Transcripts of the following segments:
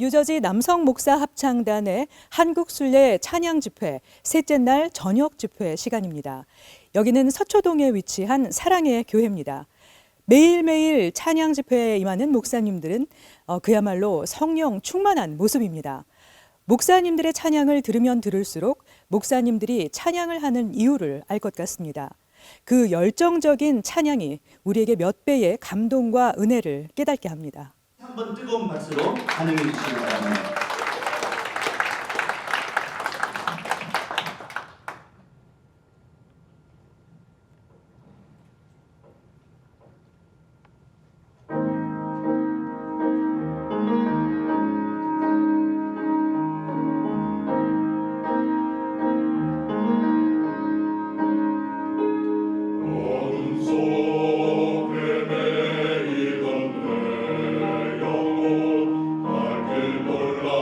뉴저지 남성 목사 합창단의 한국순례 찬양 집회 셋째 날 저녁 집회 시간입니다. 여기는 서초동에 위치한 사랑의 교회입니다. 매일매일 찬양 집회에 임하는 목사님들은 그야말로 성령 충만한 모습입니다. 목사님들의 찬양을 들으면 들을수록 목사님들이 찬양을 하는 이유를 알 것 같습니다. 그 열정적인 찬양이 우리에게 몇 배의 감동과 은혜를 깨닫게 합니다. 한번 뜨거운 박수로 환영해 주시기 바랍니다. 어둠 속에 매이던 내 영혼 날 길 몰라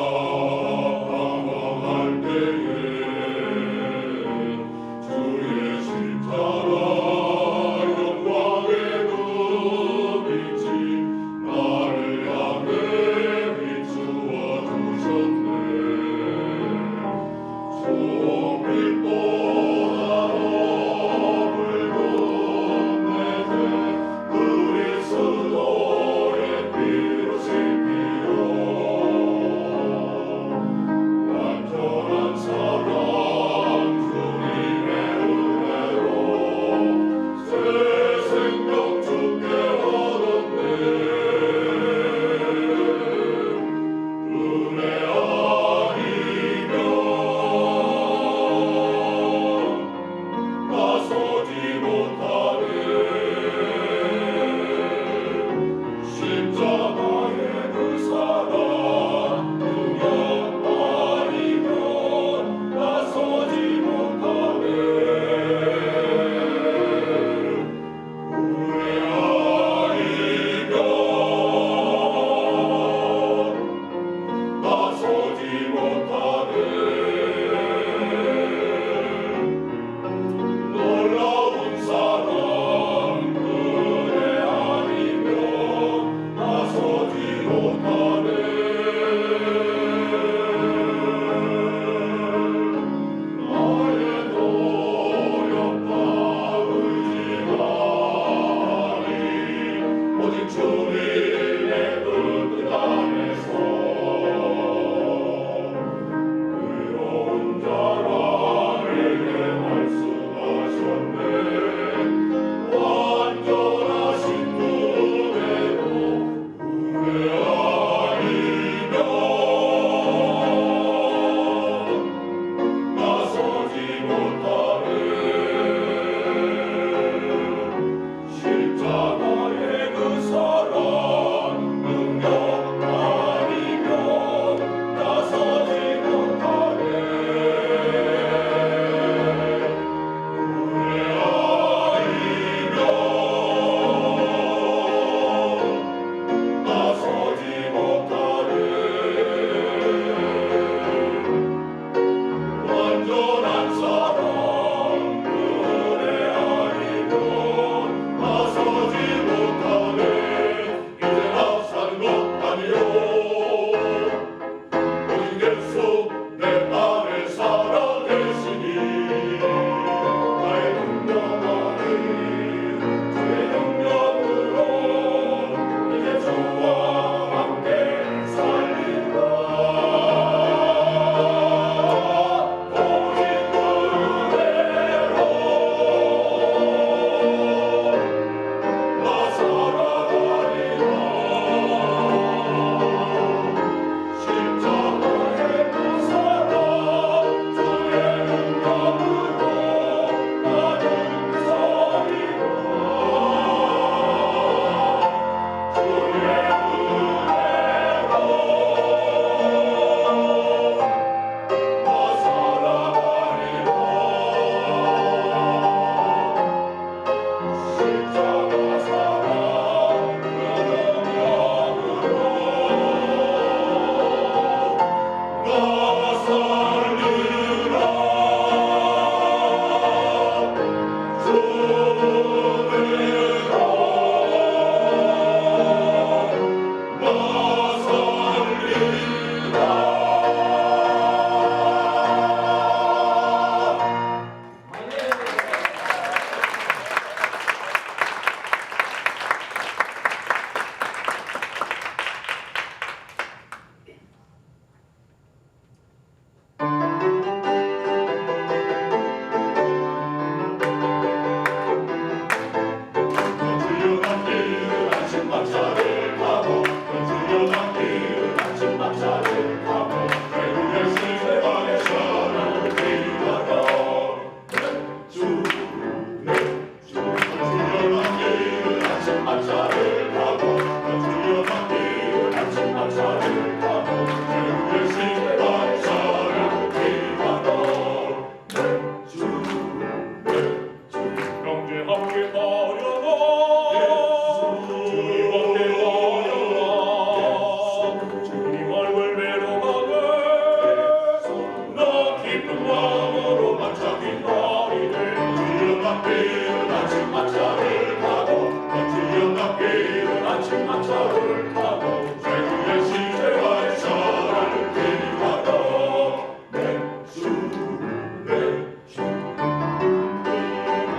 연락비는 아침 마차를 타고 멋진 연락비는 아침 마차를 타고 세상의 시대와 사랑을 기리하러 내주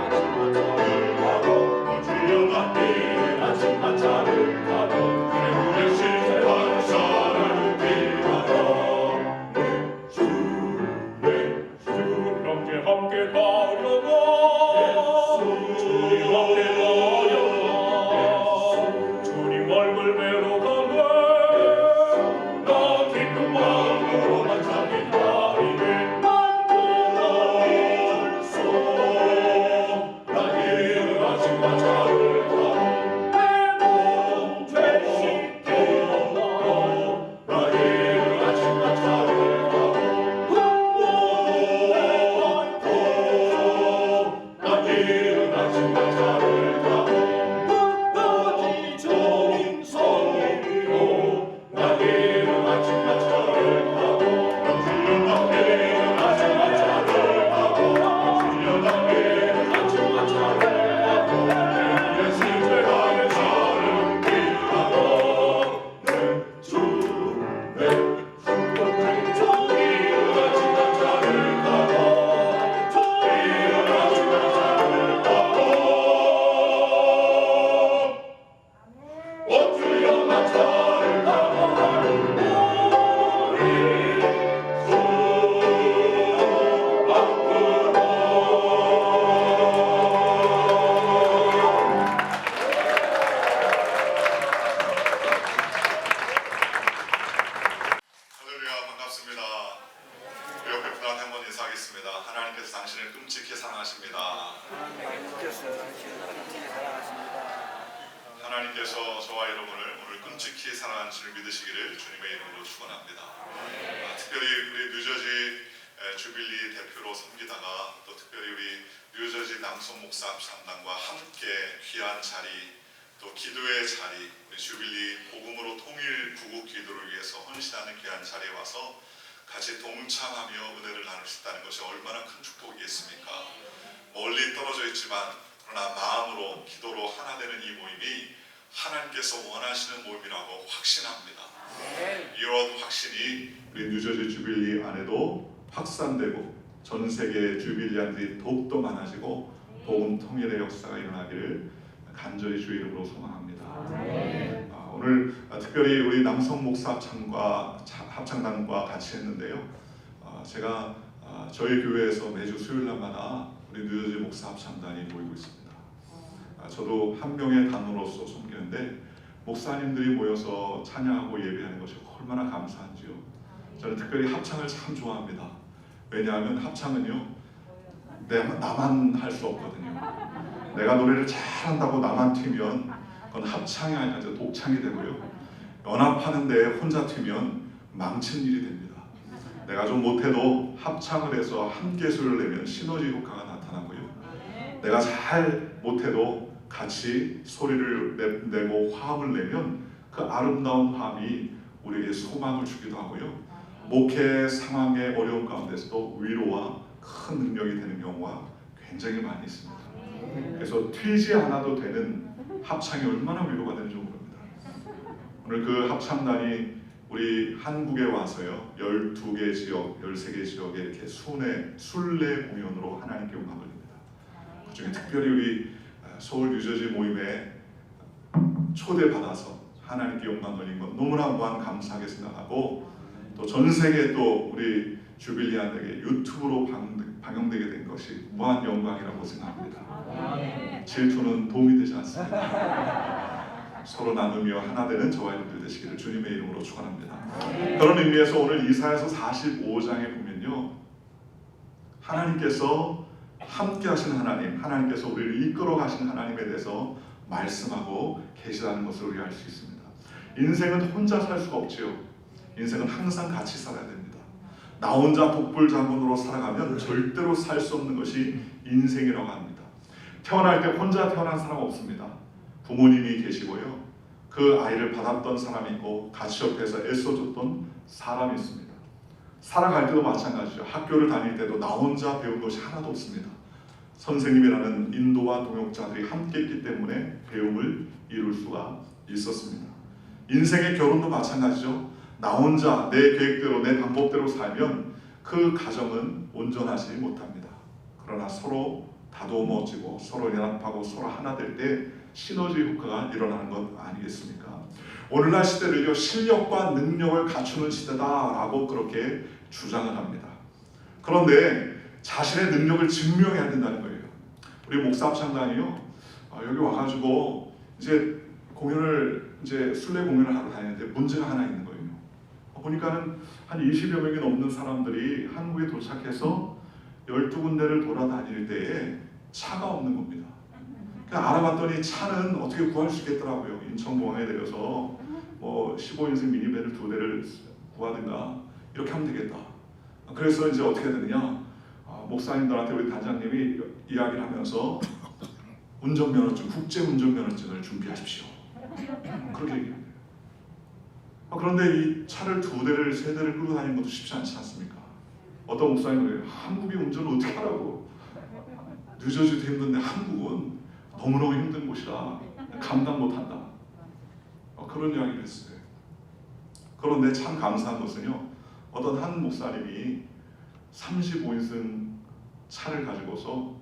아침 마차를 타고 멋진 연락비는 아침 마차를 타고 세상의 시대와 사랑을 기리하러 내주 함께 가려고 주님 앞에 가려고 주님 얼굴 뵈러 가네 나 기쁜 마음으로 만찬 기다리네 만들어 소 나이는 아침 마차를 타고 내몸 되시게 나이는 아침 마차를 타고 나이는 아침 마차를 타고 끝까지 종인 성이로 나이는 아침 마차를 타고 영주연 나이는 아침 마차를 타고 영주연 나이는 아침 마차를 타고 내 시대의 사는 길하러 내주 종이는 아침 마차를 타고 종이는 아침 마차를 타고 원주연 마차를 타고 할렐루야, 반갑습니다. 우리 옆에 분한테 한번 인사하겠습니다. 하나님께서 당신을 끔찍히 사랑하십니다. 하나님께서 저와 여러분을 오늘 끔찍히 사랑하는 줄 믿으시기를 주님의 이름으로 축원합니다. 특별히 우리 뉴저지 주빌리 대표로 섬기다가 또 특별히 우리 뉴저지 남성 목사 합창단과 함께 귀한 자리, 또 기도의 자리, 우리 주빌리 복음으로 통일 구국 기도를 위해서 헌신하는 귀한 자리에 와서 같이 동참하며 은혜를 나눌 수 있다는 것이 얼마나 큰 축복이겠습니까? 멀리 떨어져 있지만 그러나 마음으로 기도로 하나 되는 이 모임이 하나님께서 원하시는 모임이라고 확신합니다. 이런 확신이 우리 뉴저지 주빌리 안에도 확산되고 전 세계 주빌리안들이 더욱더 많아지고 복음 통일의 역사가 일어나기를 간절히 주의 이름으로 소망합니다. 오늘 특별히 우리 남성 목사 합창단과 같이 했는데요. 제가 저희 교회에서 매주 수요일날마다 우리 뉴저지 목사 합창단이 모이고 있습니다. 저도 한 명의 단원으로서 섬기는데 목사님들이 모여서 찬양하고 예배하는 것이 얼마나 감사한지요. 저는 특별히 합창을 참 좋아합니다. 왜냐하면 합창은요, 나만 할 수 없거든요. 내가 노래를 잘한다고 나만 튀면 그건 합창이 아니라 독창이 되고요. 연합하는데 혼자 튀면 망친 일이 됩니다. 내가 좀 못해도 합창을 해서 함께 소리를 내면 시너지 효과가 나타나고요. 내가 잘 못해도 같이 소리를 내고 화음을 내면 그 아름다운 화음이 우리에게 소망을 주기도 하고요. 목회 상황의 어려운 가운데서도 위로와 큰 능력이 되는 경우가 굉장히 많이 있습니다. 그래서 튀지 않아도 되는 합창이 얼마나 위로가 되는지 모릅니다. 오늘 그 합창단이 우리 한국에 와서요, 12개 지역, 13개 지역에 이렇게 순례 공연으로 하나님께 영광을 돌립니다. 그 중에 특별히 우리 서울 뉴저지 모임에 초대받아서 하나님께 영광 돌린 것 너무나 무한 감사하게 생각하고, 또 전 세계 또 우리 주빌리안에게 유튜브로 방영되게 된 것이 무한 영광이라고 생각합니다. 질투는 도움이 되지 않습니다. 서로 나누며 하나 되는 저와 여러분들 되시기를 주님의 이름으로 축원합니다. 그런 의미에서 오늘 이사야서 45장에 보면요, 하나님께서 함께 하신 하나님, 하나님께서 우리를 이끌어 가신 하나님에 대해서 말씀하고 계시다는 것을 우리가 알 수 있습니다. 인생은 혼자 살 수가 없지요. 인생은 항상 같이 살아야 됩니다. 나 혼자 독불장군으로 살아가면 절대로 살 수 없는 것이 인생이라고 합니다. 태어날 때 혼자 태어난 사람 없습니다. 부모님이 계시고요, 그 아이를 받았던 사람이 있고 같이 옆에서 애써줬던 사람이 있습니다. 살아갈 때도 마찬가지죠. 학교를 다닐 때도 나 혼자 배운 것이 하나도 없습니다. 선생님이라는 인도와 동역자들이 함께 있기 때문에 배움을 이룰 수가 있었습니다. 인생의 결혼도 마찬가지죠. 나 혼자 내 계획대로 내 방법대로 살면 그 가정은 온전하지 못합니다. 그러나 서로 다도머지고 서로 연합하고 서로 하나 될 때 시너지 효과가 일어나는 것 아니겠습니까? 오늘날 시대를요, 실력과 능력을 갖추는 시대다라고 그렇게 주장을 합니다. 그런데 자신의 능력을 증명해야 된다는 거예요. 우리 목사 합창단이요, 여기 와가지고 이제 순례 공연을 하러 다니는데 문제가 하나 있는 거예요. 보니까는 한 20여 명이 넘는 사람들이 한국에 도착해서 12군데를 돌아다닐 때에 차가 없는 겁니다. 그러니까 알아봤더니 차는 어떻게 구할 수 있겠더라고요. 인천공항에 내려서 뭐 15인승 미니밴을 2대를 구하든가 이렇게 하면 되겠다. 그래서 이제 어떻게 되느냐, 목사님들한테 우리 단장님이 이야기를 하면서 운전면허증, 국제운전면허증을 준비하십시오. 그렇게 얘기합니다. 그런데 이 차를 2대를 3대를 끌고 다니는 것도 쉽지 않지 않습니까? 어떤 목사님은 그래요. 한국이 운전을 어떻게 하라고? 뉴저지도 힘든데 한국은 너무너무 힘든 곳이라 감당 못한다. 그런 이야기를 했어요. 그런데 참 감사한 것은요, 어떤 한 목사님이 35인승 차를 가지고서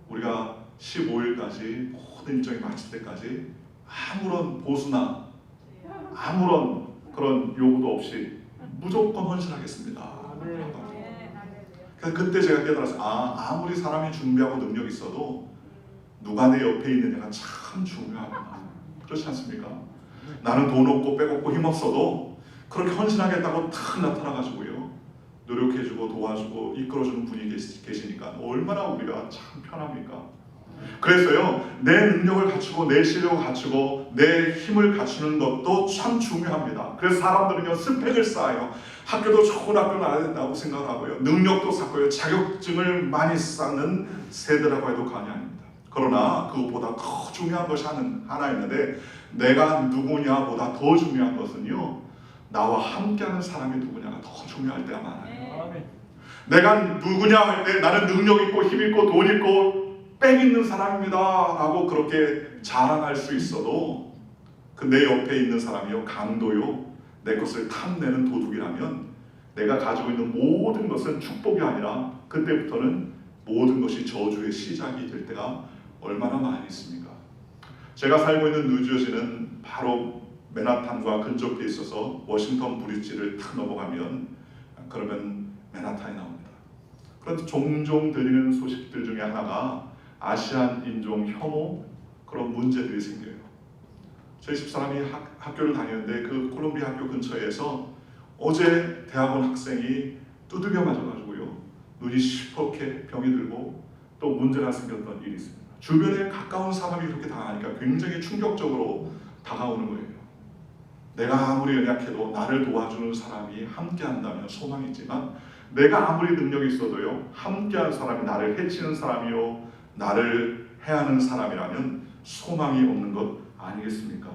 우리가 15일까지 모든 일정이 마칠 때까지 아무런 보수나 아무런 그런 요구도 없이 무조건 헌신하겠습니다. 그때 제가 깨달았어요. 아무리 사람이 준비하고 능력이 있어도 누가 내 옆에 있느냐가 참 중요하구나. 그렇지 않습니까? 나는 돈 없고 빼먹고 힘없어도 그렇게 헌신하겠다고 탁 나타나가지고요, 노력해주고 도와주고 이끌어주는 분이 계시니까 얼마나 우리가 참 편합니까? 그래서요, 내 능력을 갖추고 내 실력을 갖추고 내 힘을 갖추는 것도 참 중요합니다. 그래서 사람들은요, 스펙을 쌓아요. 학교도 좋은 학교 나와야 된다고 생각하고요, 능력도 쌓고요, 자격증을 많이 쌓는 세대라고 해도 과언이 아닙니다. 그러나 그것보다 더 중요한 것이 하나 있는데, 내가 누구냐보다 더 중요한 것은요, 나와 함께하는 사람이 누구냐가 더 중요할 때가 많아요. 내가 누구냐 할 때 나는 능력 있고 힘 있고 돈 있고 빽 있는 사람입니다 라고 그렇게 자랑할 수 있어도 그 내 옆에 있는 사람이요, 강도요, 내 것을 탐내는 도둑이라면 내가 가지고 있는 모든 것은 축복이 아니라 그때부터는 모든 것이 저주의 시작이 될 때가 얼마나 많이 있습니까? 제가 살고 있는 뉴저지는 바로 맨하탄과 근접해 있어서 워싱턴 브리지를 탁 넘어가면 그러면 맨하탄이 나옵니다. 그런데 종종 들리는 소식들 중에 하나가 아시안 인종 혐오 그런 문제들이 생겨요. 저희 집사람이 학교를 다니는데 그 콜롬비아 학교 근처에서 어제 대학원 학생이 두들겨 맞아가지고요, 눈이 시퍼렇게 병이 들고 또 문제가 생겼던 일이 있습니다. 주변에 가까운 사람이 그렇게 당하니까 굉장히 충격적으로 다가오는 거예요. 내가 아무리 연약해도 나를 도와주는 사람이 함께한다면 소망이 있지만, 내가 아무리 능력이 있어도요, 함께한 사람이 나를 해치는 사람이요, 나를 해하는 사람이라면 소망이 없는 것 아니겠습니까?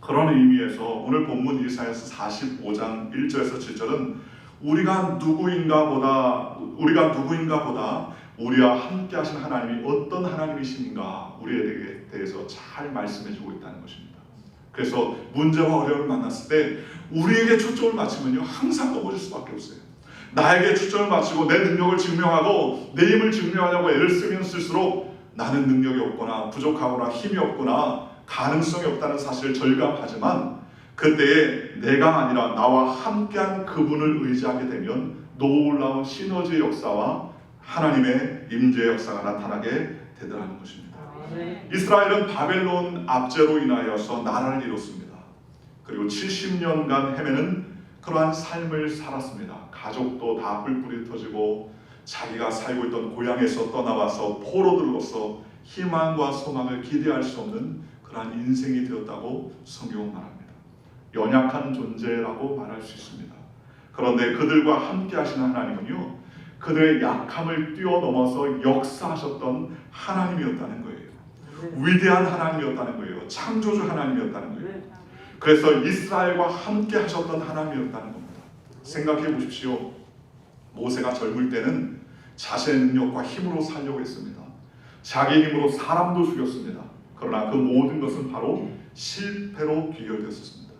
그런 의미에서 오늘 본문 이사야서 45장 1절에서 7절은 우리가 누구인가 보다 우리와 함께 하신 하나님이 어떤 하나님이신가 우리에게 대해서 잘 말씀해주고 있다는 것입니다. 그래서 문제와 어려움을 만났을 때 우리에게 초점을 맞추면요, 항상 넘어질 수밖에 없어요. 나에게 초점을 맞추고 내 능력을 증명하고 내 힘을 증명하려고 애를 쓰면 쓸수록 나는 능력이 없거나 부족하거나 힘이 없거나 가능성이 없다는 사실을 절감하지만, 그때에 내가 아니라 나와 함께한 그분을 의지하게 되면 놀라운 시너지의 역사와 하나님의 임재의 역사가 나타나게 되더라는 것입니다. 이스라엘은 바벨론 압제로 인하여서 나라를 이뤘습니다. 그리고 70년간 헤매는 그러한 삶을 살았습니다. 가족도 다 뿔뿔이 터지고 자기가 살고 있던 고향에서 떠나와서 포로들로서 희망과 소망을 기대할 수 없는 그러한 인생이 되었다고 성경은 말합니다. 연약한 존재라고 말할 수 있습니다. 그런데 그들과 함께 하시는 하나님은요, 그들의 약함을 뛰어넘어서 역사하셨던 하나님이었다는 거예요. 위대한 하나님이었다는 거예요. 창조주 하나님이었다는 거예요. 그래서 이스라엘과 함께 하셨던 하나님이었다는 겁니다. 생각해 보십시오. 모세가 젊을 때는 자신의 능력과 힘으로 살려고 했습니다. 자기 힘으로 사람도 죽였습니다. 그러나 그 모든 것은 바로 실패로 귀결되었습니다.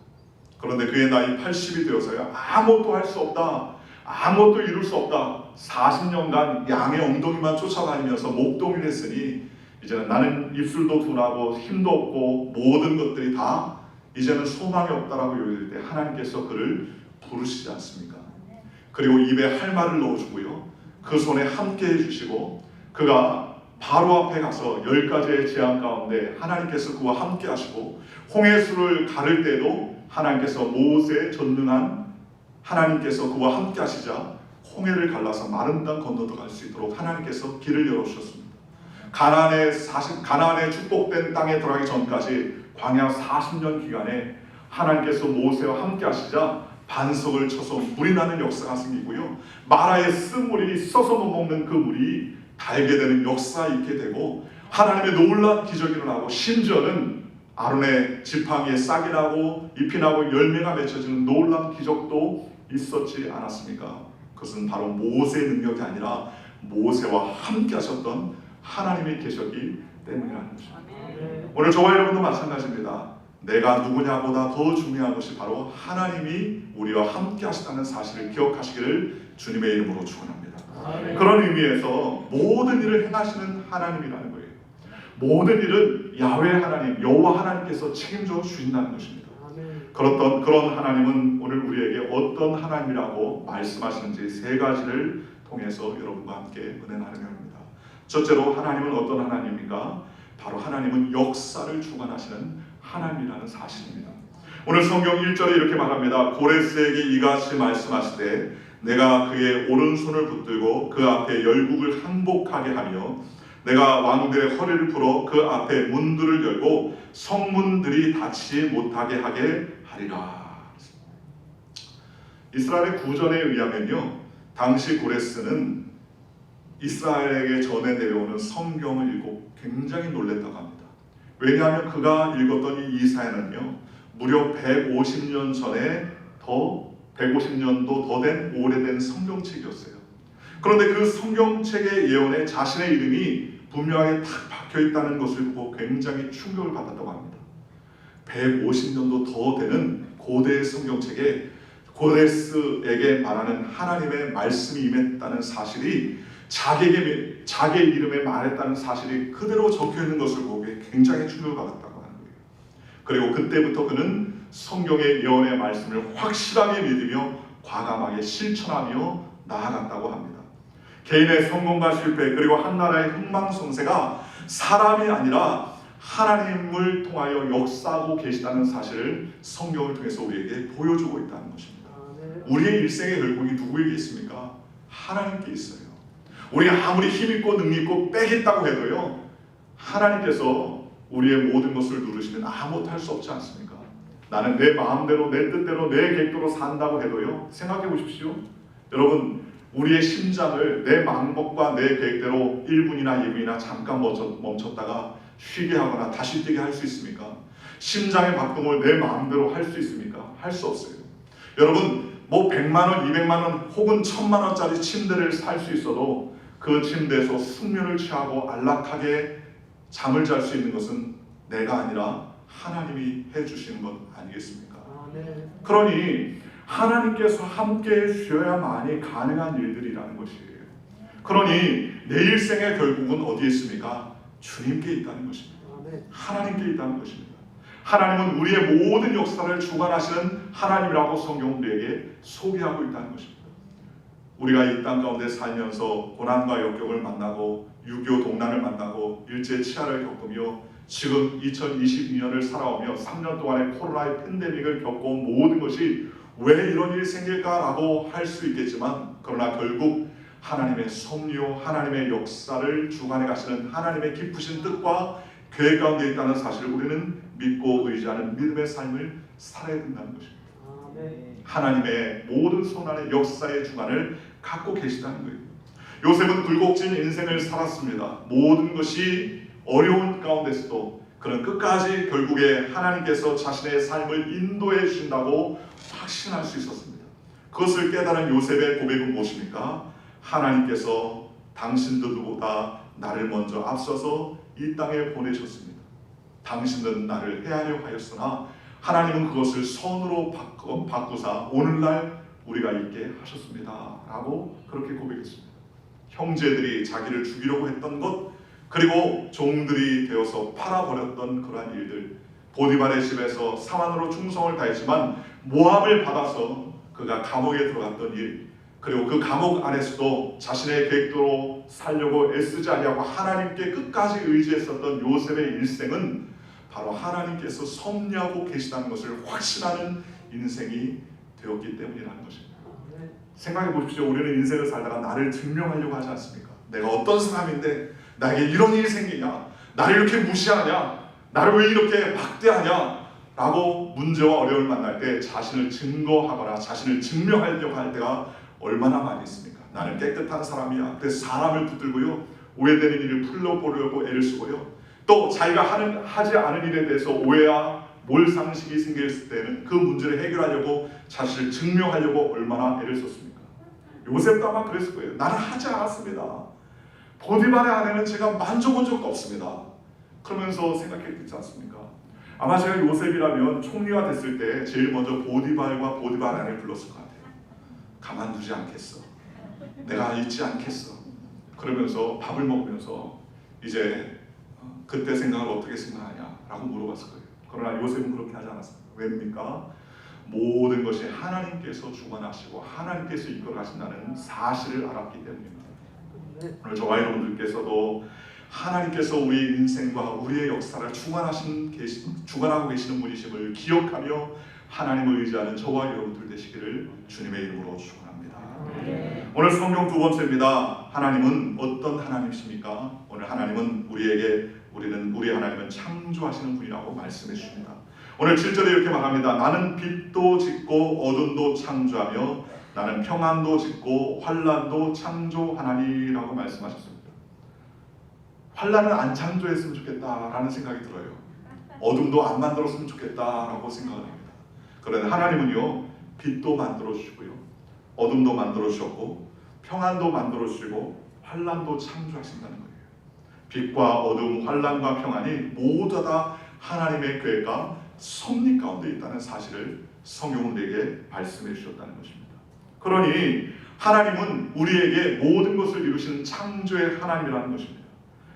그런데 그의 나이 80이 되어서야 아무것도 할 수 없다, 아무것도 이룰 수 없다, 40년간 양의 엉덩이만 쫓아다니면서 목동을 했으니 이제는 나는 입술도 둔하고 힘도 없고 모든 것들이 다 이제는 소망이 없다라고 여길 때 하나님께서 그를 부르시지 않습니까? 그리고 입에 할 말을 넣어주고요, 그 손에 함께 해주시고, 그가 바로 앞에 가서 10가지의 재앙 가운데 하나님께서 그와 함께 하시고, 홍해수를 가를 때도 하나님께서 모세의 전능한 하나님께서 그와 함께 하시자 홍해를 갈라서 마른 땅 건너도 갈 수 있도록 하나님께서 길을 열어주셨습니다. 가나안의 축복된 땅에 들어가기 전까지 광야 40년 기간에 하나님께서 모세와 함께 하시자 반석을 쳐서 물이 나는 역사가 생기고요, 마라의 쓴물이 써서 못 먹는 그 물이 달게 되는 역사가 있게 되고, 하나님의 놀라운 기적이 일어나고, 심지어는 아론의 지팡이에 싹이 나고 잎이 나고 열매가 맺혀지는 놀라운 기적도 있었지 않았습니까? 그것은 바로 모세의 능력이 아니라 모세와 함께 하셨던 하나님이 계셨기 때문이라는 것입니다. 오늘 저와 여러분도 마찬가지입니다. 내가 누구냐보다 더 중요한 것이 바로 하나님이 우리와 함께 하시다는 사실을 기억하시기를 주님의 이름으로 축원합니다. 그런 의미에서 모든 일을 행하시는 하나님이라는 거예요. 모든 일은 야훼 하나님, 여호와 하나님께서 책임져 주신다는 것입니다. 그런 하나님은 오늘 우리에게 어떤 하나님이라고 말씀하시는지 세 가지를 통해서 여러분과 함께 은혜 나누려 합니다. 첫째로 하나님은 어떤 하나님입니까? 바로 하나님은 역사를 주관하시는 하나님이라는 사실입니다. 오늘 성경 1절에 이렇게 말합니다. 고레스에게 이같이 말씀하시되 내가 그의 오른손을 붙들고 그 앞에 열국을 항복하게 하며 내가 왕들의 허리를 풀어 그 앞에 문들을 열고 성문들이 닫지 못하게 하게 하리라. 이스라엘의 구전에 의하면요, 당시 고레스는 이스라엘에게 전해 내려오는 성경을 읽고 굉장히 놀랬다고 합니다. 왜냐하면 그가 읽었던 이 이사야는요, 무려 150년 전에 150년도 더 된 오래된 성경책이었어요. 그런데 그 성경책의 예언에 자신의 이름이 분명하게 탁 박혀있다는 것을 보고 굉장히 충격을 받았다고 합니다. 150년도 더 되는 고대의 성경책에 고레스에게 말하는 하나님의 말씀이 임했다는 사실이 자기의 이름에 말했다는 사실이 그대로 적혀있는 것을 보고 굉장히 충격을 받았다고 하는 거예요. 그리고 그때부터 그는 성경의 예언의 말씀을 확실하게 믿으며 과감하게 실천하며 나아갔다고 합니다. 개인의 성공과 실패, 그리고 한 나라의 흥망성쇠가 사람이 아니라 하나님을 통하여 역사하고 계시다는 사실을 성경을 통해서 우리에게 보여주고 있다는 것입니다. 우리의 일생의 결국이 누구에게 있습니까? 하나님께 있어요. 우리가 아무리 힘있고 능력있고 빼겠다고 해도요, 하나님께서 우리의 모든 것을 누르시면 아무것도 할 수 없지 않습니까? 나는 내 마음대로, 내 뜻대로, 내 계획대로 산다고 해도요, 생각해 보십시오. 여러분, 우리의 심장을 내 마음먹과 내 계획대로 1분이나 2분이나 잠깐 멈췄다가 쉬게 하거나 다시 뛰게 할 수 있습니까? 심장의 박동을 내 마음대로 할 수 있습니까? 할 수 없어요. 여러분, 뭐 100만 원, 200만 원 혹은 1000만 원짜리 침대를 살 수 있어도 그 침대에서 숙면을 취하고 안락하게 잠을 잘 수 있는 것은 내가 아니라 하나님이 해주시는 것 아니겠습니까? 그러니 하나님께서 함께 해주셔야만이 가능한 일들이라는 것이에요. 그러니 내 일생의 결국은 어디에 있습니까? 주님께 있다는 것입니다. 하나님께 있다는 것입니다. 하나님은 우리의 모든 역사를 주관하시는 하나님이라고 성경은 우리에게 소개하고 있다는 것입니다. 우리가 이 땅 가운데 살면서 고난과 역경을 만나고 6.25 동란을 만나고 일제 치하를 겪으며 지금 2022년을 살아오며 3년 동안의 코로나의 팬데믹을 겪어온 모든 것이 왜 이런 일이 생길까라고 할 수 있겠지만, 그러나 결국 하나님의 섭리, 하나님의 역사를 주관해 가시는 하나님의 깊으신 뜻과 계획 가운데 있다는 사실을 우리는 믿고 의지하는 믿음의 삶을 살아야 된다는 것입니다. 하나님의 모든 손안의 역사의 주관을 갖고 계시다는 거예요. 요셉은 굴곡진 인생을 살았습니다. 모든 것이 어려운 가운데서도 그는 끝까지 결국에 하나님께서 자신의 삶을 인도해 주신다고 확신할 수 있었습니다. 그것을 깨달은 요셉의 고백은 무엇입니까? 하나님께서 당신들보다 나를 먼저 앞서서 이 땅에 보내셨습니다. 당신은 나를 해하려 하였으나 하나님은 그것을 선으로 바꾸사 오늘날 우리가 있게 하셨습니다 라고 그렇게 고백했습니다. 형제들이 자기를 죽이려고 했던 것, 그리고 종들이 되어서 팔아버렸던 그러한 일들, 보디발의 집에서 사환으로 충성을 다했지만 모함을 받아서 그가 감옥에 들어갔던 일, 그리고 그 감옥 안에서도 자신의 계획대로 살려고 애쓰지 아니하고 하나님께 끝까지 의지했었던 요셉의 일생은 바로 하나님께서 섭리하고 계시다는 것을 확신하는 인생이 되었기 때문이라는 것입니다. 생각해 보십시오. 우리는 인생을 살다가 나를 증명하려고 하지 않습니까? 내가 어떤 사람인데 나에게 이런 일이 생기냐, 나를 이렇게 무시하냐, 나를 왜 이렇게 박대하냐 라고 문제와 어려움을 만날 때 자신을 증거하거나 자신을 증명하려고 할 때가 얼마나 많이 있습니까? 나는 깨끗한 사람이야. 그래서 사람을 붙들고요, 오해되는 일을 풀어보려고 애를 쓰고요, 또 자기가 하지 않은 일에 대해서 오해와 몰상식이 생겼을 때는 그 문제를 해결하려고 자신을 증명하려고 얼마나 애를 썼습니까? 요셉도 아마 그랬을 거예요. 나는 하지 않았습니다. 보디발의 아내는 제가 만져본 적도 없습니다. 그러면서 생각했지 않습니까? 아마 제가 요셉이라면 총리가 됐을 때 제일 먼저 보디발과 보디발 아내를 불렀을 것 같아요. 가만두지 않겠어. 내가 잊지 않겠어. 그러면서 밥을 먹으면서 이제 그때 생각을 어떻게 생각하냐 라고 물어봤을 거예요. 그러나 요셉은 그렇게 하지 않았습니다. 왜입니까? 모든 것이 하나님께서 주관하시고 하나님께서 이끌어가신다는 사실을 알았기 때문입니다. 오늘 저와 여러분들께서도 하나님께서 우리의 인생과 우리의 역사를 주관하고 계시는 분이심을 기억하며 하나님을 의지하는 저와 여러분들 되시기를 주님의 이름으로 축원합니다. 오늘 성경 두 번째입니다. 하나님은 어떤 하나님이십니까? 오늘 하나님은 우리 하나님은 창조하시는 분이라고 말씀해 주십니다. 오늘 7절에 이렇게 말합니다. 나는 빛도 짓고 어둠도 창조하며 나는 평안도 짓고 환난도 창조하나니라고 말씀하셨습니다. 환난은 안 창조했으면 좋겠다라는 생각이 들어요. 어둠도 안 만들었으면 좋겠다라고 생각을 합니다. 그런데 하나님은요, 빛도 만들어 주시고요, 어둠도 만들어 주셨고 평안도 만들어 주시고 환난도 창조하신다는 거예요. 빛과 어둠, 환난과 평안이 모두 다 하나님의 계획과 섭리 가운데 있다는 사실을 성경은 우리에게 말씀해 주셨다는 것입니다. 그러니 하나님은 우리에게 모든 것을 이루시는 창조의 하나님이라는 것입니다.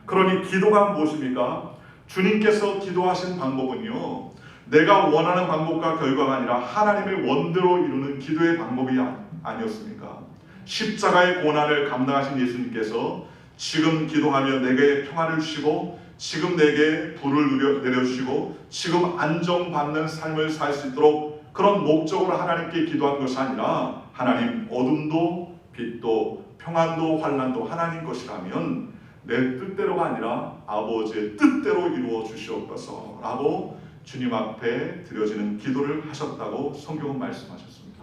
그러니 기도가 무엇입니까? 주님께서 기도하신 방법은요, 내가 원하는 방법과 결과가 아니라 하나님의 원대로 이루는 기도의 방법이 아니었습니까? 십자가의 고난을 감당하신 예수님께서 지금 기도하며 내게 평안을 주시고 지금 내게 불을 내려주시고 지금 안정받는 삶을 살 수 있도록 그런 목적으로 하나님께 기도한 것이 아니라, 하나님 어둠도 빛도 평안도 환난도 하나님 것이라면 내 뜻대로가 아니라 아버지의 뜻대로 이루어 주시옵소서 라고 주님 앞에 드려지는 기도를 하셨다고 성경은 말씀하셨습니다.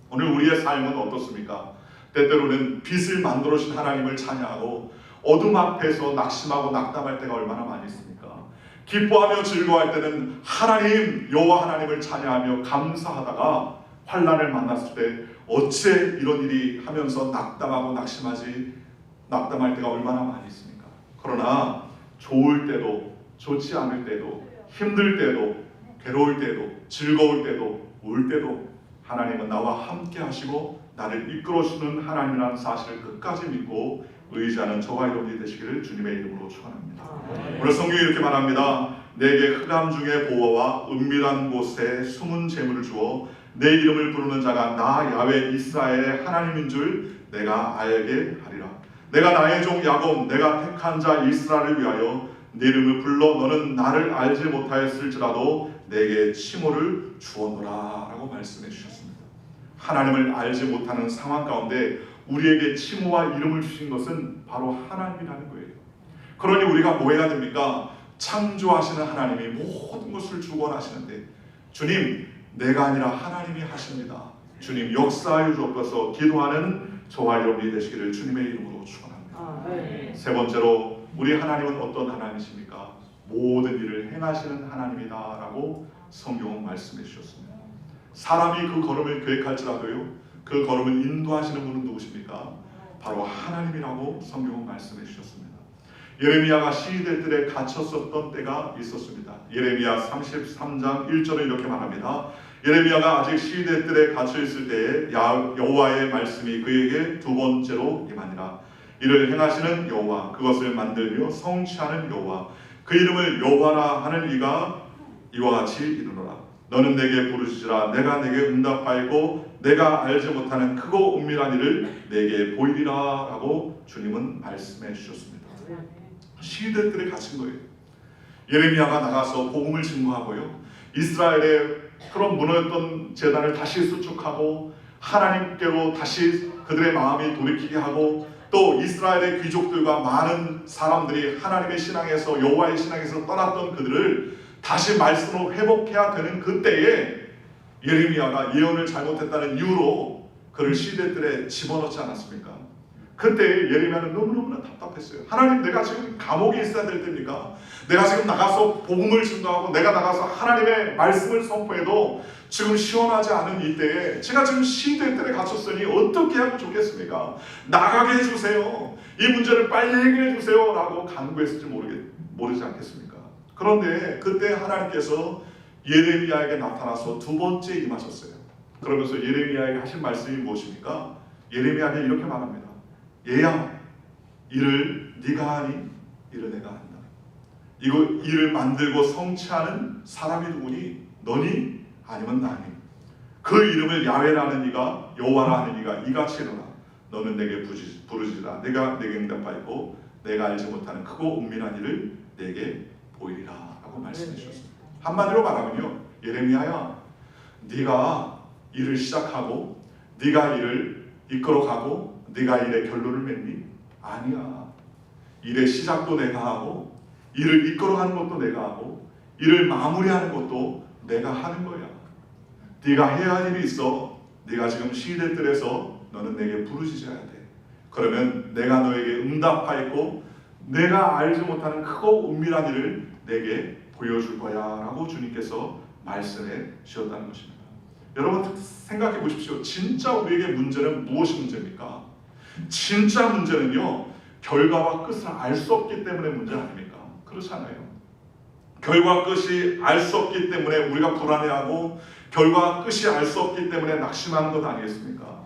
오늘 우리의 삶은 어떻습니까? 때때로는 빛을 만들어 주신 하나님을 찬양하고 어둠 앞에서 낙심하고 낙담할 때가 얼마나 많이 있습니까? 기뻐하며 즐거워할 때는 하나님, 여호와 하나님을 찬양하며 감사하다가 환난을 만났을 때 어째 이런 일이 하면서 낙담하고 낙담할 때가 얼마나 많이 있습니까? 그러나 좋을 때도 좋지 않을 때도 힘들 때도 괴로울 때도 즐거울 때도 울 때도 하나님은 나와 함께 하시고 나를 이끌어주는 하나님이라는 사실을 끝까지 믿고 의지하는 저와 여러분이 되시기를 주님의 이름으로 축원합니다. 오늘 성경이 이렇게 말합니다. 내게 흑암 중에 보화와 은밀한 곳에 숨은 재물을 주어 내 이름을 부르는 자가 나 야훼 이스라엘의 하나님인 줄 내가 알게 하리라. 내가 나의 종 야곱, 내가 택한 자 이스라엘을 위하여 내 이름을 불러 너는 나를 알지 못하였을지라도 내게 칭호를 주었노라 라고 말씀해 주셨습니다. 하나님을 알지 못하는 상황 가운데 우리에게 칭호와 이름을 주신 것은 바로 하나님이라는 거예요. 그러니 우리가 뭐 해야 됩니까? 창조하시는 하나님이 모든 것을 주관하시는데, 주님, 내가 아니라 하나님이 하십니다. 주님 역사하여 주옵소서 기도하는 저와 여러분이 되시기를 주님의 이름으로 축원합니다. 세 번째로 우리 하나님은 어떤 하나님이십니까? 모든 일을 행하시는 하나님이다라고 성경은 말씀해 주셨습니다. 사람이 그 걸음을 계획할지라도요, 그 걸음을 인도하시는 분은 누구십니까? 바로 하나님이라고 성경은 말씀해 주셨습니다. 예레미야가 시대들에 갇혔었던 때가 있었습니다. 예레미야 33장 1절에 이렇게 말합니다. 예레미야가 아직 시대들에 갇혀 있을 때에 여호와의 말씀이 그에게 두 번째로 임하니라. 이를 행하시는 여호와, 그것을 만들며 성취하는 여호와, 그 이름을 여호와라 하는 이가 이와 같이 이르노라. 너는 내게 부르짖으라. 내가 내게 응답하였고 내가 알지 못하는 크고 은밀한 일을 내게 보이리라 라고 주님은 말씀해 주셨습니다. 시대들에 갇힌 거예요. 예레미야가 나가서 복음을 증거하고요, 이스라엘의 그런 무너졌던 제단을 다시 수축하고 하나님께로 다시 그들의 마음이 돌이키게 하고, 또 이스라엘의 귀족들과 많은 사람들이 하나님의 신앙에서, 여호와의 신앙에서 떠났던 그들을 다시 말씀으로 회복해야 되는 그때에 예레미야가 예언을 잘못했다는 이유로 그를 시대들에 집어넣지 않았습니까? 그때 예레미야는 너무너무나 답답했어요. 하나님, 내가 지금 감옥에 있어야 될 때입니까? 내가 지금 나가서 복음을 증거하고 내가 나가서 하나님의 말씀을 선포해도 지금 시원하지 않은 이때에 제가 지금 시대들에 갇혔으니 어떻게 하면 좋겠습니까? 나가게 해주세요. 이 문제를 빨리 해결해 주세요 라고 간구했을지 모르지 않겠습니까? 그런데 그때 하나님께서 예레미야에게 나타나서 두 번째 임하셨어요. 그러면서 예레미야에게 하신 말씀이 무엇입니까? 예레미야에게 이렇게 말합니다. 얘야, 이를 네가 하니 이를 내가 한다. 이거 일을 만들고 성취하는 사람이 누구니? 너니? 아니면 나니? 그 이름을 야훼라는 이가, 여호와라 하는 이가 이같이 이르라. 너는 내게 부르짖으라. 내가 내게 응답하였고 내가 알지 못하는 크고 은밀한 일을 내게 보이리라 라고 말씀해 주셨습니다. 한마디로 말하면요, 예레미야야, 네가 일을 시작하고 네가 일을 이끌어가고 네가 일의 결론을 맺니? 아니야. 일의 시작도 내가 하고 일을 이끌어가는 것도 내가 하고 일을 마무리하는 것도 내가 하는 거야. 네가 해야 할 일이 있어. 네가 지금 시대들에서 너는 내게 부르짖어야 돼. 그러면 내가 너에게 응답하였고 내가 알지 못하는 크고 은밀한 일을 내게 보여줄 거야 라고 주님께서 말씀해 주셨다는 것입니다. 여러분 생각해 보십시오. 진짜 우리에게 문제는 무엇이 문제입니까? 진짜 문제는요, 결과와 끝을 알 수 없기 때문에 문제 아닙니까? 그렇잖아요. 결과 끝이 알 수 없기 때문에 우리가 불안해하고 결과 끝이 알 수 없기 때문에 낙심하는 것 아니겠습니까?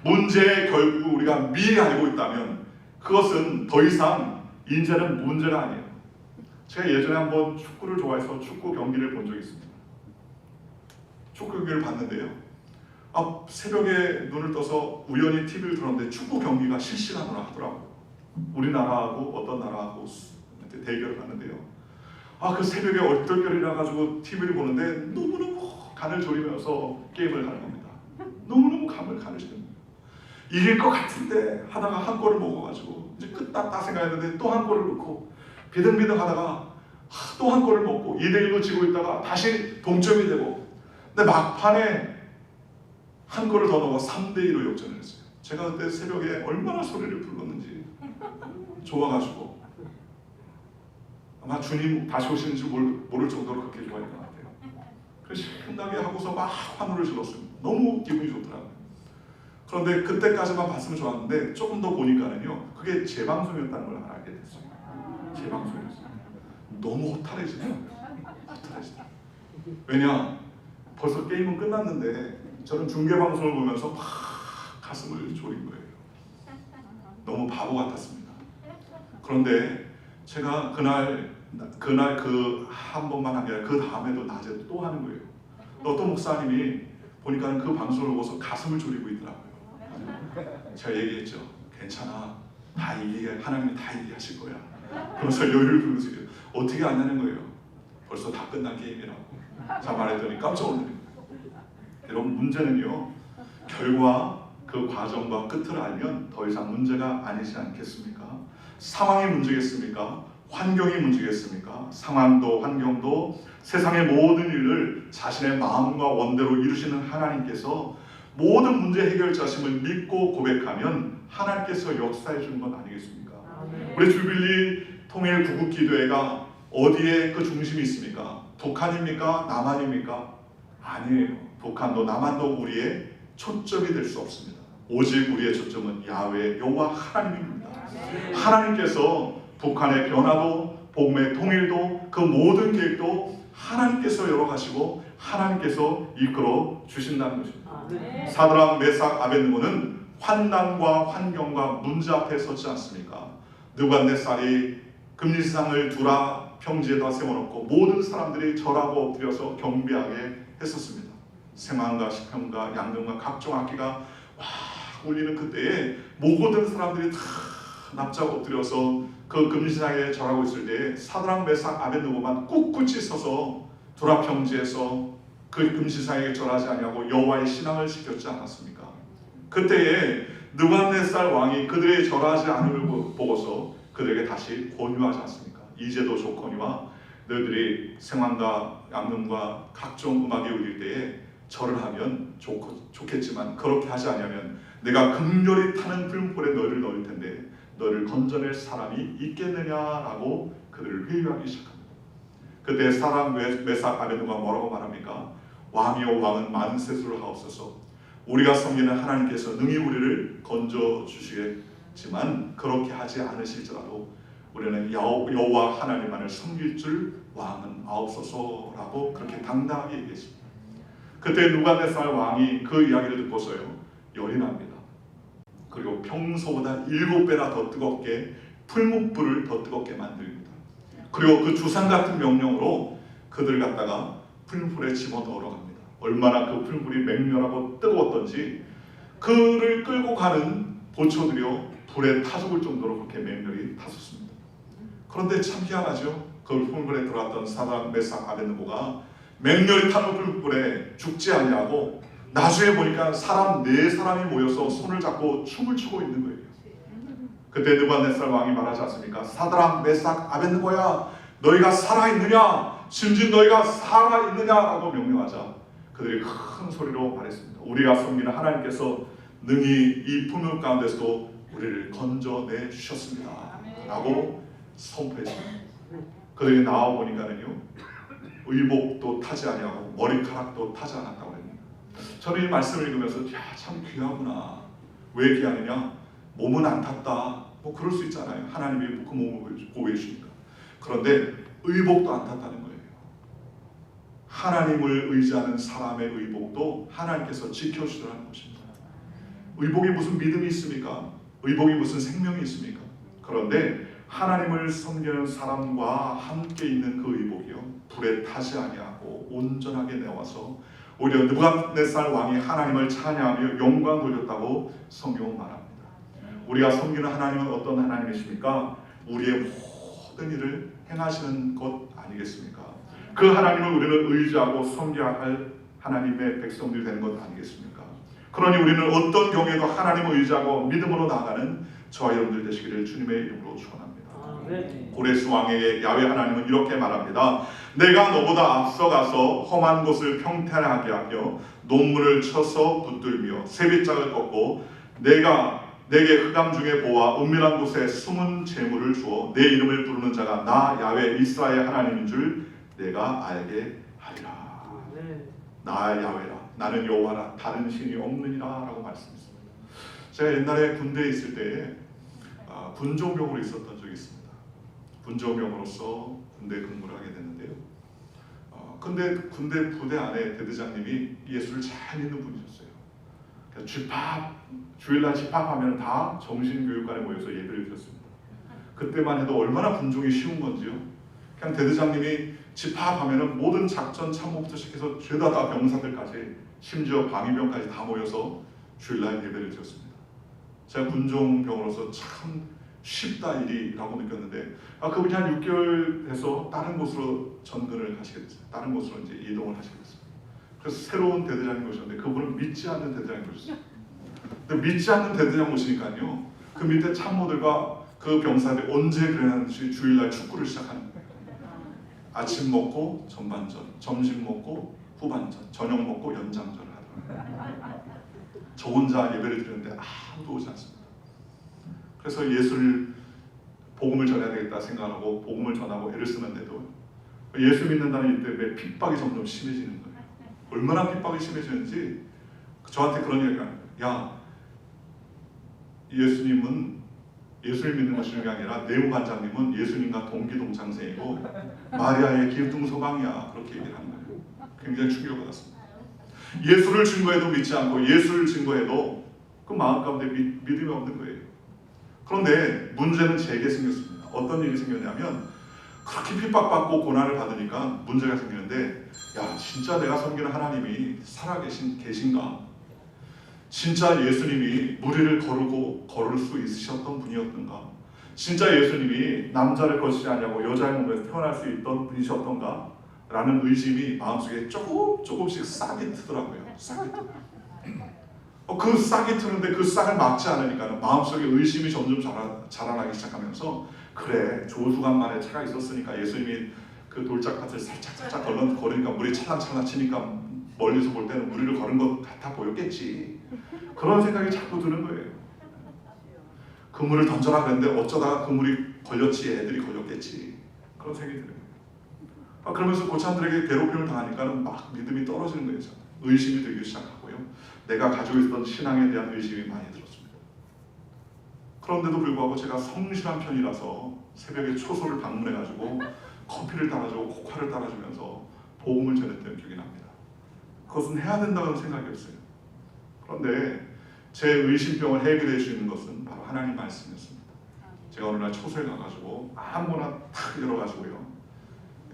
문제의 결국 우리가 미리 알고 있다면 그것은 더 이상 이제는 문제가 아니에요. 제가 예전에 한번 축구를 좋아해서 축구 경기를 본 적이 있습니다. 축구 경기를 봤는데요, 새벽에 눈을 떠서 우연히 TV를 틀었는데 축구 경기가 실시간으로 하더라고요. 우리나라하고 어떤 나라하고 대결을 하는데요, 그 새벽에 얼떨결이라 가지고 TV를 보는데 너무너무 간을 졸이면서 게임을 하는 겁니다. 너무너무 간을 졸입니다. 이길 것 같은데 하다가 한 골을 먹어가지고 이제 끝났다 생각했는데 또 한 골을 넣고 비등비등 하다가 또 한 골을 먹고 2대1로 지고 있다가 다시 동점이 되고, 근데 막판에 한 골을 더 넣어 3대2로 역전을 했어요. 제가 그때 새벽에 얼마나 소리를 불렀는지 좋아가지고, 아마 주님 다시 오시는지 모를 정도로 그렇게 좋아했던 것 같아요. 그래서 신나게 하고서 막 환호를 질렀습니다. 너무 기분이 좋더라고요. 그런데 그때까지만 봤으면 좋았는데 조금 더 보니까는요, 그게 재방송이었다는 걸 알게 됐어요. 재방송이었어요. 너무 허탈해지더라고요. 허탈해지더라고요. 왜냐, 벌써 게임은 끝났는데 저는 중계방송을 보면서 막 가슴을 졸인 거예요. 너무 바보 같았습니다. 그런데 제가 그날 그 한 번만 한 게 아니라 그 다음에도 낮에 또 하는 거예요. 어떤 목사님이 보니까 그 방송을 보고서 가슴을 졸이고 있더라고요. 제가 얘기했죠. 괜찮아. 다 하나님이 다 얘기하실 거야. 그래서 여유를 부르면서 어떻게 아냐는 거예요. 벌써 다 끝난 게임이라고. 자 말했더니 깜짝 놀랐어요. 여러분, 문제는요, 결과 그 과정과 끝을 알면 더 이상 문제가 아니지 않겠습니까? 상황이 문제겠습니까? 환경이 문제겠습니까? 상황도 환경도 세상의 모든 일을 자신의 마음과 원대로 이루시는 하나님께서 모든 문제 해결자심을 믿고 고백하면 하나님께서 역사해 주는 건 아니겠습니까? 우리 주빌리 통일 구국기도회가 어디에 그 중심이 있습니까? 북한입니까? 남한입니까? 아니에요. 북한도 남한도 우리의 초점이 될 수 없습니다. 오직 우리의 초점은 야훼 여호와 하나님입니다. 하나님께서 북한의 변화도 복음의 통일도 그 모든 계획도 하나님께서 열어가시고 하나님께서 이끌어 주신다는 것입니다. 사드락, 메삭, 아벳느고는 환난과 환경과 문제 앞에 서지 않습니까? 느부갓네살이 금지상을 두라 평지에다 세워놓고 모든 사람들이 절하고 엎드려서 경배하게 했었습니다. 생황과 시편과 양금과 각종 악기가 와 울리는 그때에 모든 사람들이 다 납작 엎드려서 그 금지상에 절하고 있을 때에 사드락, 메삭, 아벳느고만 꿋꿋이 서서 두라 평지에서 그 금지상에 절하지 아니하고 여호와의 신앙을 지켰지 않았습니까? 그때에 느부갓네살 왕이 그들의 절하지 않음을 보고서 그들에게 다시 권유하지 않습니까? 이제도 좋거니와 너희들이 생황과 양금과 각종 음악이 울릴 때에 절을 하면 좋겠지만 그렇게 하지 않으면 내가 극렬히 타는 불불에 너희를 넣을 텐데 너를 건져낼 사람이 있겠느냐라고 그들을 회유하기 시작합니다. 그때 사드락, 메삭, 아벳느고가 뭐라고 말합니까? 왕이여 왕은 만세수를 하옵소서. 우리가 섬기는 하나님께서 능히 우리를 건져 주시겠지만 그렇게 하지 않으실지라도 우리는 여호와 하나님만을 섬길 줄 왕은 아옵소서라고 그렇게 당당하게 얘기했습니다. 그때 느부갓네살 왕이 그 이야기를 듣고서요 열이 납니다. 그리고 평소보다 7배나 더 뜨겁게 풀무불을 더 뜨겁게 만듭니다. 그리고 그 주상 같은 명령으로 그들 갖다가 풀무불에 집어넣으러 갑니다. 얼마나 그 풀물이 맹렬하고 뜨거웠던지 그를 끌고 가는 보초들이요 불에 타 죽을 정도로 그렇게 맹렬히 탔었습니다. 그런데 참 희한하죠. 그 풀물에 들어갔던 사드락, 메삭, 아벳느고가 맹렬히 타는 불불에 죽지 아니하고 나중에 보니까 사람 4사람이 모여서 손을 잡고 춤을 추고 있는 거예요. 그때 느부갓네살 왕이 말하지 않습니까? 사드락, 메삭, 아벳느고야 너희가 살아있느냐? 진즉 너희가 살아있느냐라고 명령하자 그들이 큰 소리로 말했습니다. 우리가 섬기는 하나님께서 능히 이 풍요 가운데서도 우리를 건져내 주셨습니다 라고 선포했습니다. 그들이 나와 보니까는요 의복도 타지 아니하고 머리카락도 타지 않았다고 합니다. 저는 이 말씀을 읽으면서 참 귀하구나. 왜 귀하느냐? 몸은 안 탔다. 뭐 그럴 수 있잖아요. 하나님이 그 몸을 보호해 주니까. 그런데 의복도 안 탔다는 거예요. 하나님을 의지하는 사람의 의복도 하나님께서 지켜주더라는 것입니다. 의복이 무슨 믿음이 있습니까? 의복이 무슨 생명이 있습니까? 그런데 하나님을 섬기는 사람과 함께 있는 그 의복이요 불에 타지 아니하고 온전하게 내와서 오히려 느부갓네살 왕이 하나님을 찬양하며 영광 돌렸다고 성경은 말합니다. 우리가 섬기는 하나님은 어떤 하나님이십니까? 우리의 모든 일을 행하시는 것 아니겠습니까? 그 하나님을 우리는 의지하고 섬겨야 할 하나님의 백성들이 되는 것 아니겠습니까? 그러니 우리는 어떤 경우에도 하나님을 의지하고 믿음으로 나아가는 저와 여러분들 되시기를 주님의 이름으로 축원합니다. 고레스 왕에게 야훼 하나님은 이렇게 말합니다. 내가 너보다 앞서가서 험한 곳을 평탄하게 하며 논문을 쳐서 붙들며 세빗장을 꺾고 내가 내게 흑암 중에 보아 은밀한 곳에 숨은 재물을 주어 내 이름을 부르는 자가 나 야훼 이스라엘 하나님인 줄 내가 알게 하리라. 나 야훼라. 나는 여호와라. 다른 신이 없느니라 라고 말씀했습니다. 제가 옛날에 군대에 있을 때에 군종병으로 있었던 적이 있습니다. 군종병으로서 군대 근무를 하게 됐는데요. 근데 군대 부대 안에 대대장님이 예수를 잘 믿는 분이셨어요. 집합, 주일날 집합하면 다 정신교육관에 모여서 예배를 드렸습니다. 그때만 해도 얼마나 군종이 쉬운 건지요. 그냥 대대장님이 집합하면은 모든 작전 참모부터 시작해서 죄다 다 병사들까지 심지어 방위병까지 다 모여서 주일날 예배를 드렸습니다. 제가 군종병으로서 참 쉽다 일이라고 느꼈는데 그분이 한 6개월 돼서 다른 곳으로 전근을 하시게 됐어요. 다른 곳으로 이제 이동을 하시게 됐습니다. 그래서 새로운 대대장이 오셨는데 그분은 믿지 않는 대대장이 오셨어요. 근데 믿지 않는 대대장 오시니까요 그 밑에 참모들과 그 병사들이 언제 그러는지 주일날 축구를 시작하는 거예요. 아침 먹고 전반전, 점심 먹고 후반전, 저녁 먹고 연장전을 하더라고요. 저 혼자 예배를 드렸는데 아무도 오지 않습니다. 그래서 예수를 복음을 전해야 되겠다 생각하고 복음을 전하고 애를 쓰는데도 예수 믿는다는 이 때문에 핍박이 점점 심해지는 거예요. 얼마나 핍박이 심해지는지 저한테 그런 얘기가 하는 거예요. 야, 예수님은 예수를 믿는 것이 중요한 게 아니라 내무반장님은 예수님과 동기동창생이고 마리아의 기둥소방이야, 그렇게 얘기를 하는 거예요. 굉장히 충격을 받았습니다. 예수를 증거해도 믿지 않고 예수를 증거해도 그 마음 가운데 믿음이 없는 거예요. 그런데 문제는 제게 생겼습니다. 어떤 일이 생겼냐면 그렇게 핍박받고 고난을 받으니까 문제가 생기는데, 야, 진짜 내가 섬기는 하나님이 계신가? 진짜 예수님이 무리를 걸을 수 있으셨던 분이었던가? 진짜 예수님이 남자를 거치지 않냐고 여자의 몸에서 태어날 수 있던 분이셨던가? 라는 의심이 마음속에 조금씩 싹이 트더라고요. 싹이 트. 그 싹이 트는데 그 싹을 막지 않으니까 마음속에 의심이 점점 자라나기 시작하면서, 그래, 조수간만에 차가 있었으니까 예수님이 그 돌짝밭을 살짝 걸으니까 물이 찰랑찰랑 치니까 멀리서 볼 때는 무리를 걸은 것 같아 보였겠지. 그런 생각이 자꾸 드는 거예요. 그물을 던져라 그랬는데 어쩌다가 그물이 걸렸지, 애들이 걸렸겠지. 그런 생각이 들어요. 그러면서 고참들에게 괴롭힘을 당하니까는 막 믿음이 떨어지는 거예요. 의심이 들기 시작하고요. 내가 가지고 있었던 신앙에 대한 의심이 많이 들었습니다. 그런데도 불구하고 제가 성실한 편이라서 새벽에 초소를 방문해가지고 커피를 따라주고 코카를 따라주면서 복음을 전했던 기억이 납니다. 그것은 해야 된다는 생각이었어요. 그런데 제 의심병을 해결해 주는 것은 바로 하나님 말씀이었습니다. 제가 어느 날 초소에 가가지고 아무거나 탁 열어가지고요.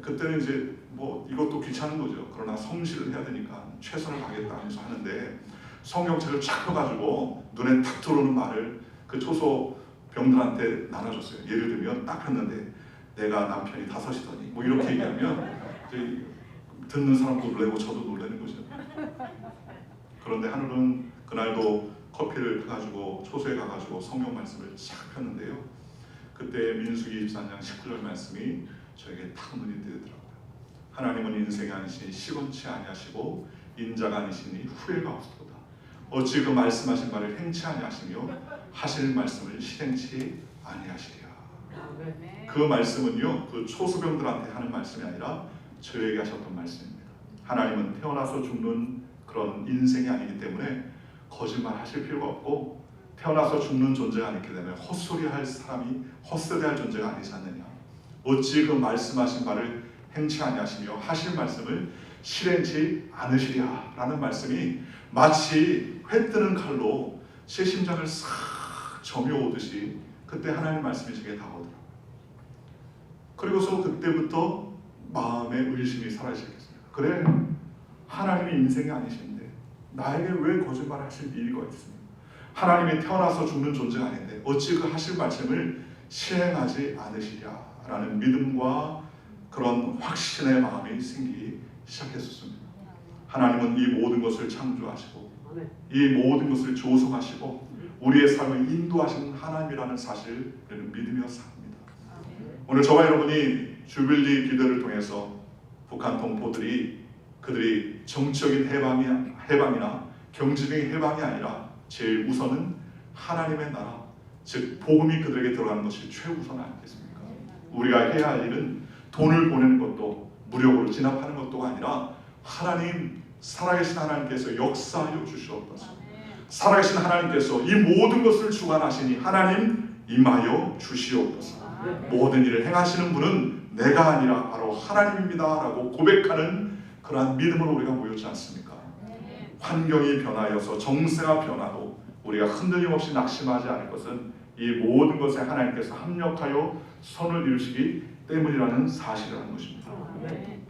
그때는 이제 뭐 이것도 귀찮은 거죠. 그러나 성실을 해야 되니까 최선을 다하겠다 하면서 하는데, 성경책을 쫙 펴가지고 눈에 탁 들어오는 말을 그 초소 병들한테 나눠줬어요. 예를 들면 딱 폈는데 내가 남편이 5이더니 뭐 이렇게 얘기하면 이제 듣는 사람도 놀래고 저도 놀라는 거죠. 그런데 하루는 그날도 커피를 펴가지고 초소에 가가지고 성경 말씀을 쫙 폈는데요. 그때 민수기 24장 19절 말씀이 저에게 탁 눈이 뜨더라고요. 하나님은 인생이 아니시니 시건치 아니하시고 인자가 아니시니 후회가 없도다. 어찌 그 말씀하신 바를 행치 아니하시며 하실 말씀을 실행치 아니하시랴. 그 말씀은요, 그 초수병들한테 하는 말씀이 아니라 저에게 하셨던 말씀입니다. 하나님은 태어나서 죽는 그런 인생이 아니기 때문에 거짓말 하실 필요가 없고, 태어나서 죽는 존재가 아니기 때문에 헛소리할 사람이 헛소리할 존재가 아니지 않느냐. 어찌 그 말씀하신 바를 행치 아니하시며 하실 말씀을 실행치 않으시랴 라는 말씀이 마치 회 뜨는 칼로 제 심장을 싹 점여오듯이 그때 하나님 말씀이 제게 다가오더라고요. 그리고서 그때부터 마음의 의심이 사라지기 시작했습니다. 그래, 하나님이 인생이 아니신데 나에게 왜 거짓말을 하실 이유가 있습니까? 하나님이 태어나서 죽는 존재가 아닌데 어찌 그 하실 말씀을 실행하지 않으시랴 라는 믿음과 그런 확신의 마음이 생기기 시작했었습니다. 하나님은 이 모든 것을 창조하시고 이 모든 것을 조성하시고 우리의 삶을 인도하시는 하나님이라는 사실을 믿으며 삽니다. 오늘 저와 여러분이 주빌리 기도를 통해서 북한 동포들이 그들이 정치적인 해방이나 경제적인 해방이 아니라 제일 우선은 하나님의 나라, 즉 복음이 그들에게 들어가는 것이 최우선 아니겠습니까? 우리가 해야 할 일은 돈을 보내는 것도 무력으로 진압하는 것도 아니라 하나님, 살아계신 하나님께서 역사하여 주시옵소서. 살아계신 하나님께서 이 모든 것을 주관하시니 하나님 임하여 주시옵소서. 모든 일을 행하시는 분은 내가 아니라 바로 하나님입니다 라고 고백하는 그러한 믿음으로 우리가 모였지 않습니까? 환경이 변하여서 정세가 변화도 우리가 흔들림 없이 낙심하지 않을 것은 이 모든 것에 하나님께서 합력하여 선을 이루시기 때문이라는 사실이라는 것입니다.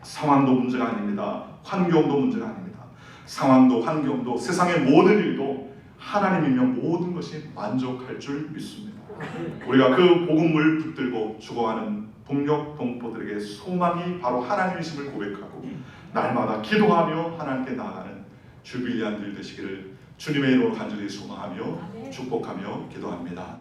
상황도 문제가 아닙니다. 환경도 문제가 아닙니다. 상황도 환경도 세상의 모든 일도 하나님이면 모든 것이 만족할 줄 믿습니다. 우리가 그 복음을 붙들고 죽어가는 북녘 동포들에게 소망이 바로 하나님이심을 고백하고 날마다 기도하며 하나님께 나아가는 주빌리안들 되시기를 주님의 이름으로 간절히 소망하며 축복하며 기도합니다.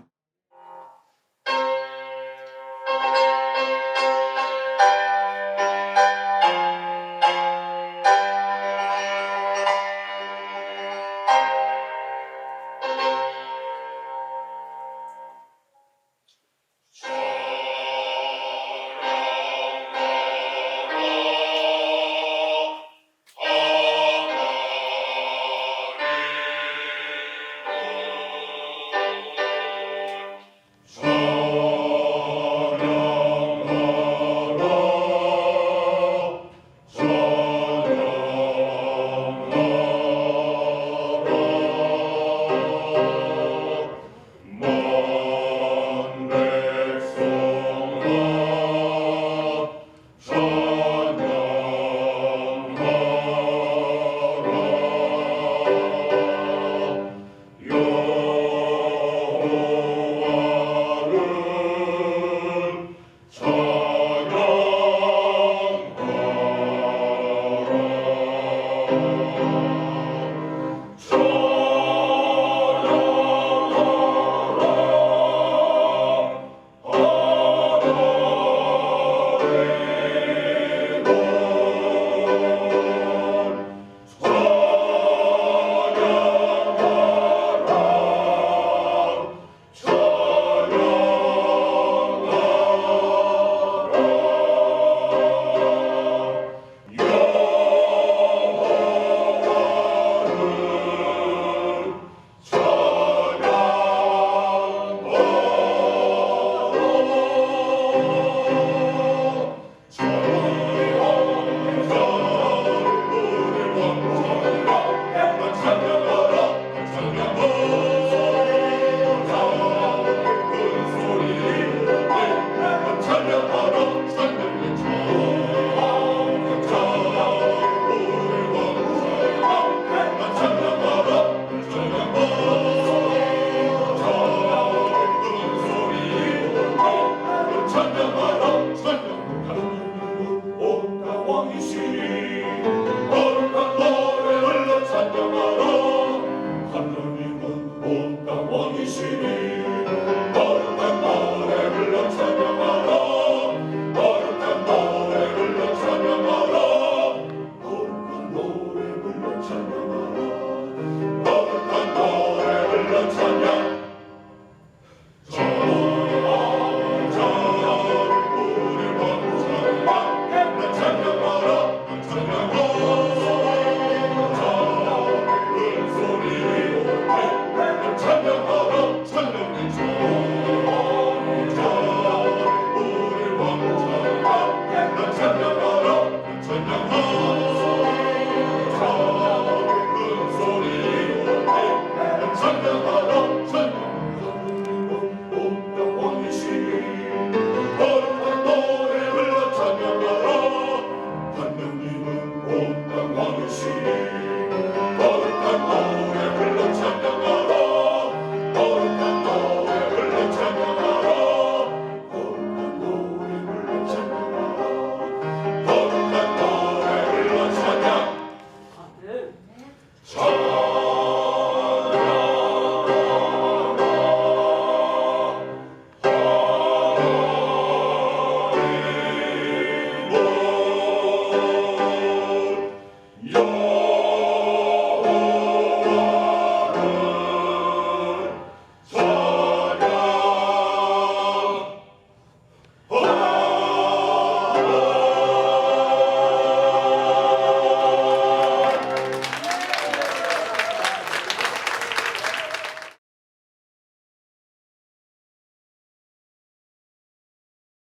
왕이시니